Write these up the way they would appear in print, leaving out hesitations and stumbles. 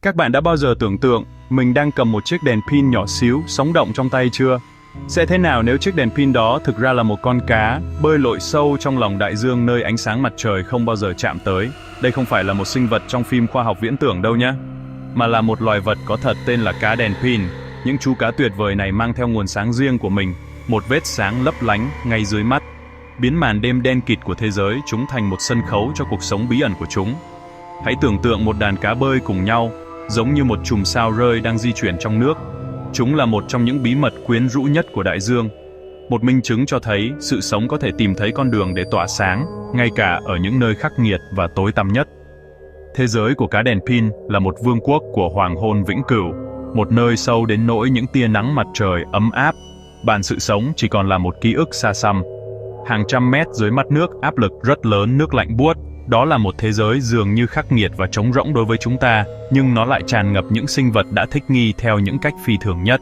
Các bạn đã bao giờ tưởng tượng mình đang cầm một chiếc đèn pin nhỏ xíu, sống động trong tay chưa? Sẽ thế nào nếu chiếc đèn pin đó thực ra là một con cá bơi lội sâu trong lòng đại dương nơi ánh sáng mặt trời không bao giờ chạm tới? Đây không phải là một sinh vật trong phim khoa học viễn tưởng đâu nhé, mà là một loài vật có thật tên là cá đèn pin. Những chú cá tuyệt vời này mang theo nguồn sáng riêng của mình, một vết sáng lấp lánh ngay dưới mắt, biến màn đêm đen kịt của thế giới chúng thành một sân khấu cho cuộc sống bí ẩn của chúng. Hãy tưởng tượng một đàn cá bơi cùng nhau, giống như một chùm sao rơi đang di chuyển trong nước. Chúng là một trong những bí mật quyến rũ nhất của đại dương, một minh chứng cho thấy sự sống có thể tìm thấy con đường để tỏa sáng, ngay cả ở những nơi khắc nghiệt và tối tăm nhất. Thế giới của cá đèn pin là một vương quốc của hoàng hôn vĩnh cửu, một nơi sâu đến nỗi những tia nắng mặt trời ấm áp, bản sự sống chỉ còn là một ký ức xa xăm. Hàng trăm mét dưới mặt nước, áp lực rất lớn, nước lạnh buốt. Đó là một thế giới dường như khắc nghiệt và trống rỗng đối với chúng ta, nhưng nó lại tràn ngập những sinh vật đã thích nghi theo những cách phi thường nhất.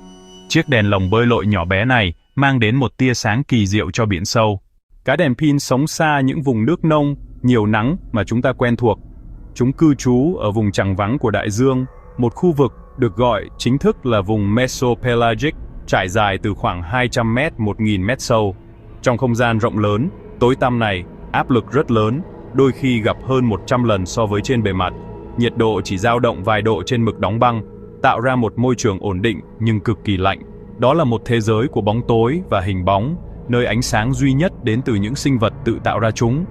Chiếc đèn lồng bơi lội nhỏ bé này mang đến một tia sáng kỳ diệu cho biển sâu. Cá đèn pin sống xa những vùng nước nông, nhiều nắng mà chúng ta quen thuộc. Chúng cư trú ở vùng trằng vắng của đại dương, một khu vực được gọi chính thức là vùng Mesopelagic, trải dài từ khoảng 200 m, 1.000 m sâu. Trong không gian rộng lớn, tối tăm này, áp lực rất lớn, đôi khi gặp hơn 100 lần so với trên bề mặt. Nhiệt độ chỉ dao động vài độ trên mực đóng băng, tạo ra một môi trường ổn định nhưng cực kỳ lạnh. Đó là một thế giới của bóng tối và hình bóng, nơi ánh sáng duy nhất đến từ những sinh vật tự tạo ra chúng.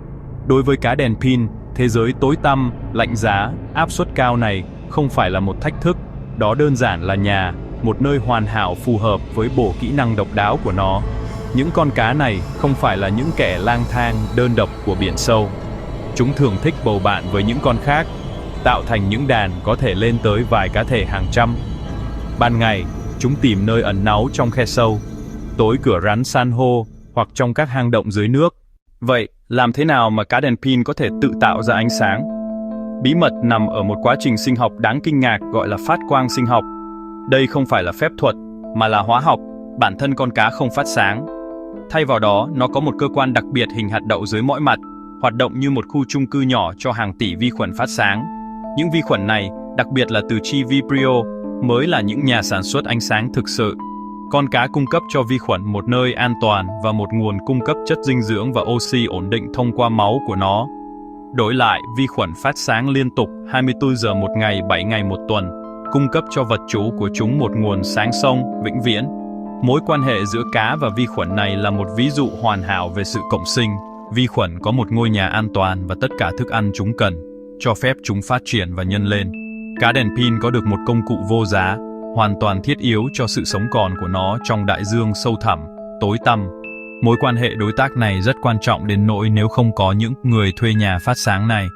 Đối với cá đèn pin, thế giới tối tăm, lạnh giá, áp suất cao này không phải là một thách thức, đó đơn giản là nhà, một nơi hoàn hảo phù hợp với bộ kỹ năng độc đáo của nó. Những con cá này không phải là những kẻ lang thang đơn độc của biển sâu. Chúng thường thích bầu bạn với những con khác, tạo thành những đàn có thể lên tới vài cá thể hàng trăm. Ban ngày, chúng tìm nơi ẩn náu trong khe sâu, tối cửa rắn san hô hoặc trong các hang động dưới nước. Vậy, làm thế nào mà cá đèn pin có thể tự tạo ra ánh sáng? Bí mật nằm ở một quá trình sinh học đáng kinh ngạc gọi là phát quang sinh học. Đây không phải là phép thuật, mà là hóa học. Bản thân con cá không phát sáng. Thay vào đó, nó có một cơ quan đặc biệt hình hạt đậu dưới mõi mặt, hoạt động như một khu chung cư nhỏ cho hàng tỷ vi khuẩn phát sáng. Những vi khuẩn này, đặc biệt là từ chi Vibrio, mới là những nhà sản xuất ánh sáng thực sự. Con cá cung cấp cho vi khuẩn một nơi an toàn và một nguồn cung cấp chất dinh dưỡng và oxy ổn định thông qua máu của nó. Đổi lại, vi khuẩn phát sáng liên tục 24 giờ một ngày, 7 ngày một tuần, cung cấp cho vật chủ của chúng một nguồn sáng sống, vĩnh viễn. Mối quan hệ giữa cá và vi khuẩn này là một ví dụ hoàn hảo về sự cộng sinh. Vi khuẩn có một ngôi nhà an toàn và tất cả thức ăn chúng cần, cho phép chúng phát triển và nhân lên. Cá đèn pin có được một công cụ vô giá, hoàn toàn thiết yếu cho sự sống còn của nó trong đại dương sâu thẳm, tối tăm. Mối quan hệ đối tác này rất quan trọng đến nỗi nếu không có những người thuê nhà phát sáng này,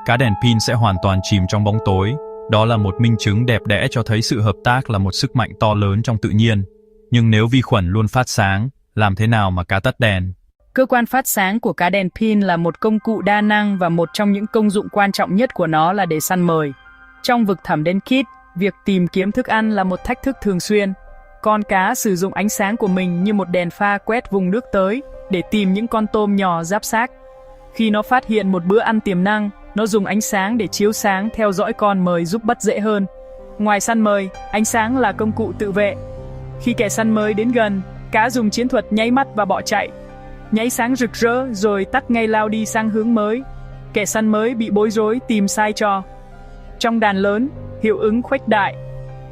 cá đèn pin sẽ hoàn toàn chìm trong bóng tối. Đó là một minh chứng đẹp đẽ cho thấy sự hợp tác là một sức mạnh to lớn trong tự nhiên. Nhưng nếu vi khuẩn luôn phát sáng, làm thế nào mà cá tắt đèn? Cơ quan phát sáng của cá đèn pin là một công cụ đa năng và một trong những công dụng quan trọng nhất của nó là để săn mồi. Trong vực thẳm đen kịt, việc tìm kiếm thức ăn là một thách thức thường xuyên. Con cá sử dụng ánh sáng của mình như một đèn pha quét vùng nước tới để tìm những con tôm nhỏ giáp xác. Khi nó phát hiện một bữa ăn tiềm năng, nó dùng ánh sáng để chiếu sáng theo dõi con mồi giúp bắt dễ hơn. Ngoài săn mồi, ánh sáng là công cụ tự vệ. Khi kẻ săn mồi đến gần, cá dùng chiến thuật nháy mắt và bỏ chạy. Nháy sáng rực rỡ rồi tắt ngay lao đi sang hướng mới. Kẻ săn mới bị bối rối tìm sai trò. Trong đàn lớn, hiệu ứng khuếch đại,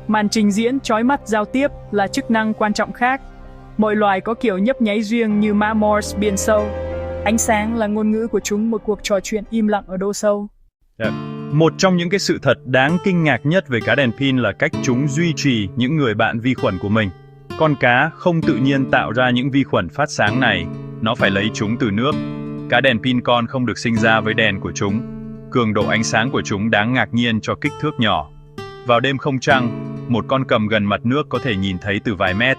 màn trình diễn chói mắt giao tiếp là chức năng quan trọng khác. Mỗi loài có kiểu nhấp nháy riêng như mã Morse biển sâu. Ánh sáng là ngôn ngữ của chúng, một cuộc trò chuyện im lặng ở đô sâu. Một trong những cái sự thật đáng kinh ngạc nhất về cá đèn pin là cách chúng duy trì những người bạn vi khuẩn của mình. Con cá không tự nhiên tạo ra những vi khuẩn phát sáng này, nó phải lấy chúng từ nước. Cá đèn pin con không được sinh ra với đèn của chúng. Cường độ ánh sáng của chúng đáng ngạc nhiên cho kích thước nhỏ. Vào đêm không trăng, một con cầm gần mặt nước có thể nhìn thấy từ vài mét.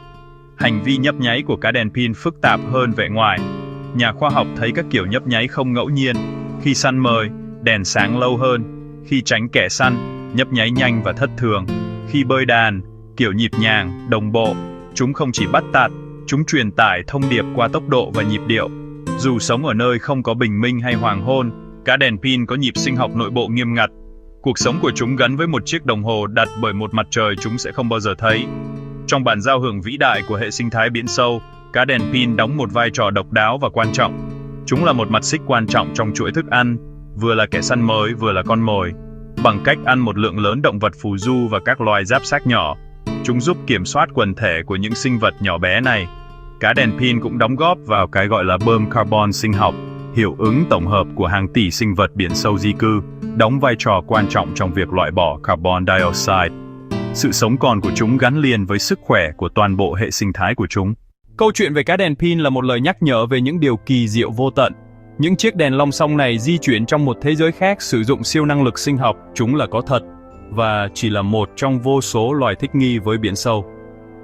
Hành vi nhấp nháy của cá đèn pin phức tạp hơn vẻ ngoài. Nhà khoa học thấy các kiểu nhấp nháy không ngẫu nhiên. Khi săn mồi, đèn sáng lâu hơn. Khi tránh kẻ săn, nhấp nháy nhanh và thất thường. Khi bơi đàn, kiểu nhịp nhàng, đồng bộ. Chúng không chỉ bắt tạt, chúng truyền tải thông điệp qua tốc độ và nhịp điệu. Dù sống ở nơi không có bình minh hay hoàng hôn, cá đèn pin có nhịp sinh học nội bộ nghiêm ngặt. Cuộc sống của chúng gắn với một chiếc đồng hồ đặt bởi một mặt trời chúng sẽ không bao giờ thấy. Trong bản giao hưởng vĩ đại của hệ sinh thái biển sâu, cá đèn pin đóng một vai trò độc đáo và quan trọng. Chúng là một mặt xích quan trọng trong chuỗi thức ăn, vừa là kẻ săn mồi vừa là con mồi. Bằng cách ăn một lượng lớn động vật phù du và các loài giáp xác nhỏ, chúng giúp kiểm soát quần thể của những sinh vật nhỏ bé này. Cá đèn pin cũng đóng góp vào cái gọi là bơm carbon sinh học, hiệu ứng tổng hợp của hàng tỷ sinh vật biển sâu di cư, đóng vai trò quan trọng trong việc loại bỏ carbon dioxide. Sự sống còn của chúng gắn liền với sức khỏe của toàn bộ hệ sinh thái của chúng. Câu chuyện về cá đèn pin là một lời nhắc nhở về những điều kỳ diệu vô tận. Những chiếc đèn long song này di chuyển trong một thế giới khác sử dụng siêu năng lực sinh học, chúng là có thật, và chỉ là một trong vô số loài thích nghi với biển sâu.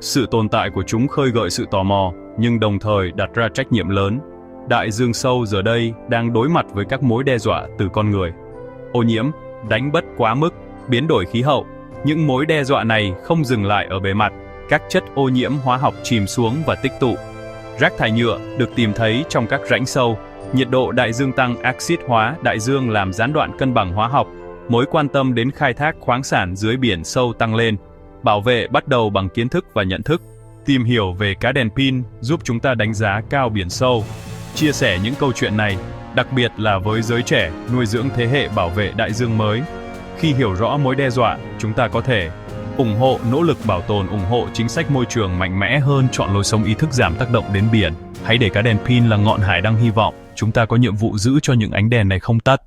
Sự tồn tại của chúng khơi gợi sự tò mò, nhưng đồng thời đặt ra trách nhiệm lớn. Đại dương sâu giờ đây đang đối mặt với các mối đe dọa từ con người. Ô nhiễm, đánh bắt quá mức, biến đổi khí hậu. Những mối đe dọa này không dừng lại ở bề mặt, các chất ô nhiễm hóa học chìm xuống và tích tụ. Rác thải nhựa được tìm thấy trong các rãnh sâu, nhiệt độ đại dương tăng, axit hóa đại dương làm gián đoạn cân bằng hóa học, mối quan tâm đến khai thác khoáng sản dưới biển sâu tăng lên. Bảo vệ bắt đầu bằng kiến thức và nhận thức. Tìm hiểu về cá đèn pin giúp chúng ta đánh giá cao biển sâu. Chia sẻ những câu chuyện này, đặc biệt là với giới trẻ, nuôi dưỡng thế hệ bảo vệ đại dương mới. Khi hiểu rõ mối đe dọa, chúng ta có thể ủng hộ nỗ lực bảo tồn, ủng hộ chính sách môi trường mạnh mẽ hơn, chọn lối sống ý thức giảm tác động đến biển. Hãy để cá đèn pin là ngọn hải đăng hy vọng. Chúng ta có nhiệm vụ giữ cho những ánh đèn này không tắt.